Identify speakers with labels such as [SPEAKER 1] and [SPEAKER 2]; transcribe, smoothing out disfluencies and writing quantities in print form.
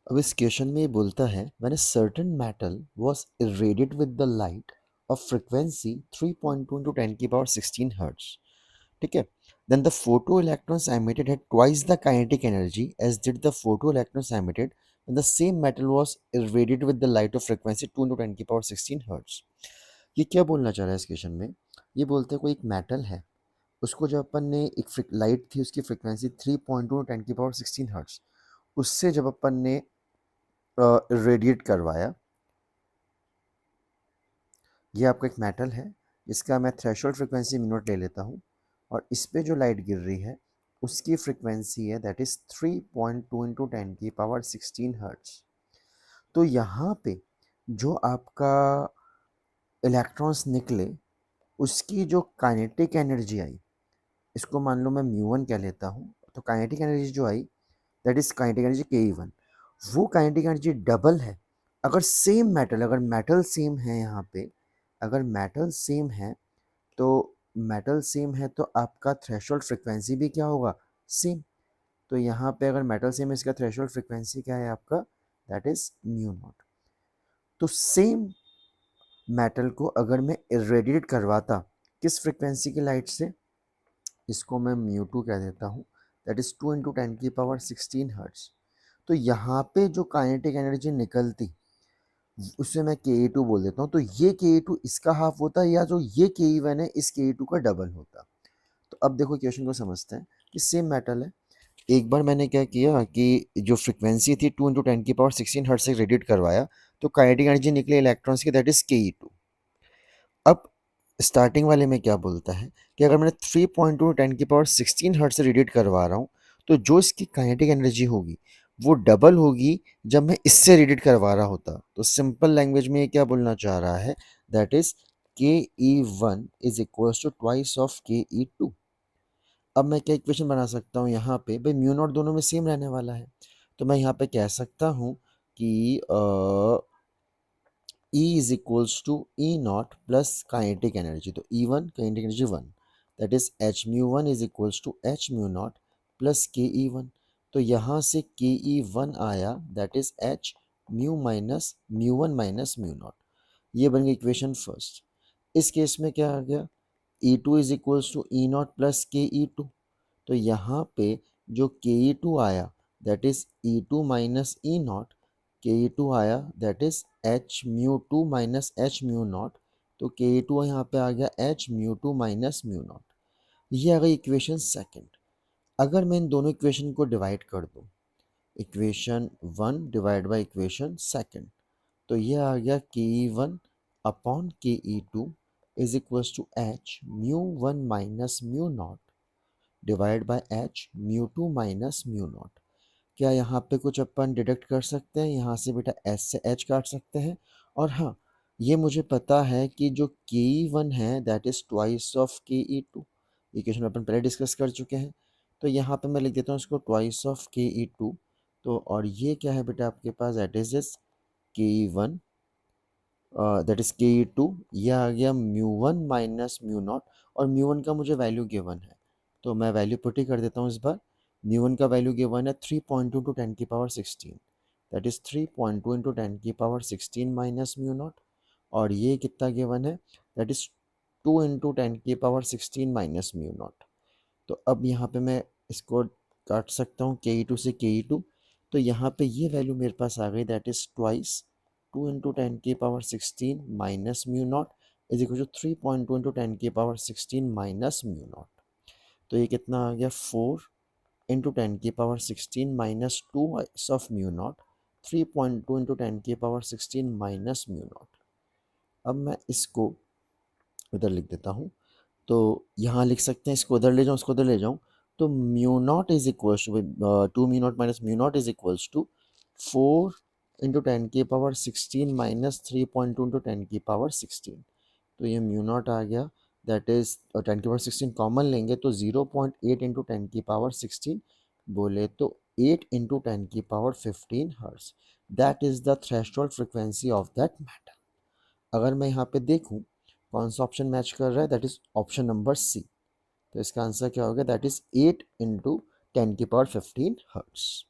[SPEAKER 1] अब इस क्वेश्चन में ये बोलता है when a certain metal was irradiated with the light of frequency 3.2 into 10 की पावर 16 हर्ट्ज, ठीक है, then the photoelectrons emitted had twice the kinetic energy as did the photoelectrons emitted when the same metal was irradiated with the light of frequency 2 into 10 की power 16 hertz. ये क्या बोलना चाह रहा है इस क्वेश्चन में? ये बोलते हैं कोई एक मेटल है, उसको जब अपन ने एक लाइट थी उसकी फ्रिक्वेंसी 3.2 10 की पावर 16 हर्ट्ज, उससे जब अपन ने रेडिएट करवाया, ये आपका एक मेटल है, इसका मैं थ्रेशोल्ड फ्रिक्वेंसी मिनट ले लेता हूँ और इस पे जो लाइट गिर रही है उसकी फ्रिक्वेंसी है दैट इज 3.2 इंटू 10 की पावर 16 हर्ट्ज। तो यहाँ पे जो आपका इलेक्ट्रॉन्स निकले उसकी जो काइनेटिक एनर्जी आई, इसको मान लो मैं म्यू 1 कह लेता हूँ, तो काइनेटिक एनर्जी जो आई that is kinetic energy K1, वो काइनेटिक एनर्जी डबल है अगर सेम मेटल, अगर मेटल सेम है यहाँ पे, अगर मेटल सेम है तो मेटल सेम है तो आपका थ्रेशोल्ड फ्रिक्वेंसी भी क्या होगा, सेम। तो यहाँ पे अगर मेटल सेम है इसका थ्रेशोल्ड फ्रिक्वेंसी क्या है आपका, दैट इज म्यू नॉट। तो सेम मेटल को अगर मैं इरेडिएट करवाता किस फ्रिक्वेंसी की लाइट से, इसको मैं म्यू 2 कह देता हूँ, दैट इज 2 इंटू 10 की पावर 16 हर्ट्ज। तो यहाँ पे जो काइनेटिक एनर्जी निकलती उससे मैं के टू बोल देता हूँ, तो ये के टू इसका हाफ होता है या जो ये के1 है इस के टू का डबल होता। तो अब देखो क्वेश्चन को समझते हैं कि सेम मेटल है, एक बार मैंने क्या किया कि जो फ्रिक्वेंसी थी 2 इंटू 10 की पावर 16 हर्ट्ज से रेडिएट करवाया, तो काइनेटिक एनर्जी निकले इलेक्ट्रॉन्स की दैट इज के टू। अब स्टार्टिंग वाले में क्या बोलता है कि अगर मैंने 3.2 10 की पावर 16 हर्ट्ज से रेडिएट करवा रहा हूँ तो जो इसकी काइनेटिक एनर्जी होगी वो डबल होगी जब मैं इससे रेडिएट करवा रहा होता। तो सिंपल लैंग्वेज में ये क्या बोलना चाह रहा है, that is K one is equal to twice of K two. अब मैं क्या इक्वेशन बना सकता हूँ यहाँ पे, भाई म्यू नॉट दोनों में सेम रहने वाला है, तो मैं यहाँ पे कह सकता हूँ कि E is equals to E naught plus kinetic energy, तो E1 kinetic energy 1, that is H mu 1 is equals to H mu naught plus KE1। तो यहाँ से KE1 आया that is H mu 1 minus mu not, ये बन गई equation first. इस case में क्या आ गया, E2 is equals to E nought plus KE2, तो यहाँ पे जो के टू आया that is E2 minus E nought, K two आया that is H mu 2 minus H mu nought, तो के टू यहाँ पे आ गया H mu 2 minus mu not. ये आ गई इक्वेशन सेकंड। अगर मैं इन दोनों इक्वेशन को डिवाइड कर दूँ, equation 1 divide by equation second, तो ये आ गया के1 upon K two is equals to H mu 1 minus mu nought divide by H mu 2 minus mu nought. क्या यहाँ पे कुछ अपन डिडक्ट कर सकते हैं, यहाँ से बेटा S से H काट सकते हैं। और हाँ, ये मुझे पता है कि जो के1 है that is twice of K to, ये क्वेश्चन अपन पहले डिस्कस कर चुके हैं। तो यहाँ पे मैं लिख देता हूँ इसको ट्वाइस ऑफ के टू, तो और ये क्या है बेटा आपके पास, that is K1 that is के टू, ये आ गया म्यू 1 माइनस म्यू नॉट, और म्यू 1 का मुझे वैल्यू गिवन है तो मैं वैल्यू पुट ही कर देता हूँ इस बार। म्यू 1 का वैल्यू गिवन है 3.2 इंटू 10 की पावर 16, दैट इज 3.2 इंटू 10 की पावर 16 माइनस म्यू नॉट, और ये कितना गिवन है, दैट इज 2 इंटू 10 की पावर 16 माइनस म्यू नॉट। तो अब यहाँ पे मैं इसको काट सकता हूँ के टू से के टू, तो यहाँ पे ये वैल्यू मेरे पास आ गई दैट इज ट्वाइस 2 इंटू 10 की power 16 minus mu nought is equal to 3.2 into 10 की पावर 16 माइनस म्यू नॉट। तो ये कितना आ गया, 4 इंटू 10 की power 16 minus two of mu naught, 3.2 into 10 की पावर 16 माइनस म्यू नॉट। अब मैं इसको उधर लिख देता हूँ, तो यहाँ लिख सकते हैं, इसको उधर ले जाऊँ इसको उधर ले जाऊँ, तो mu nought is equals to 2 mu nought minus mu nought is equals to 4 into 10 की पावर 16 माइनस 3.2 इंटू 10 की पावर 16। तो ये म्यू नॉट आ गया, दैट इज 10 की पावर 16 कॉमन लेंगे तो 0.8 इंटू 10 की पावर 16, बोले तो 8 इंटू 10 की power 15 hertz, that is the threshold frequency of that metal. अगर मैं यहाँ पे देखूँ कौन सा ऑप्शन मैच कर रहा है, that is option number C. तो इसका आंसर क्या होगा, दैट इज 8 इंटू 10 की पावर 15 हर्ट्स।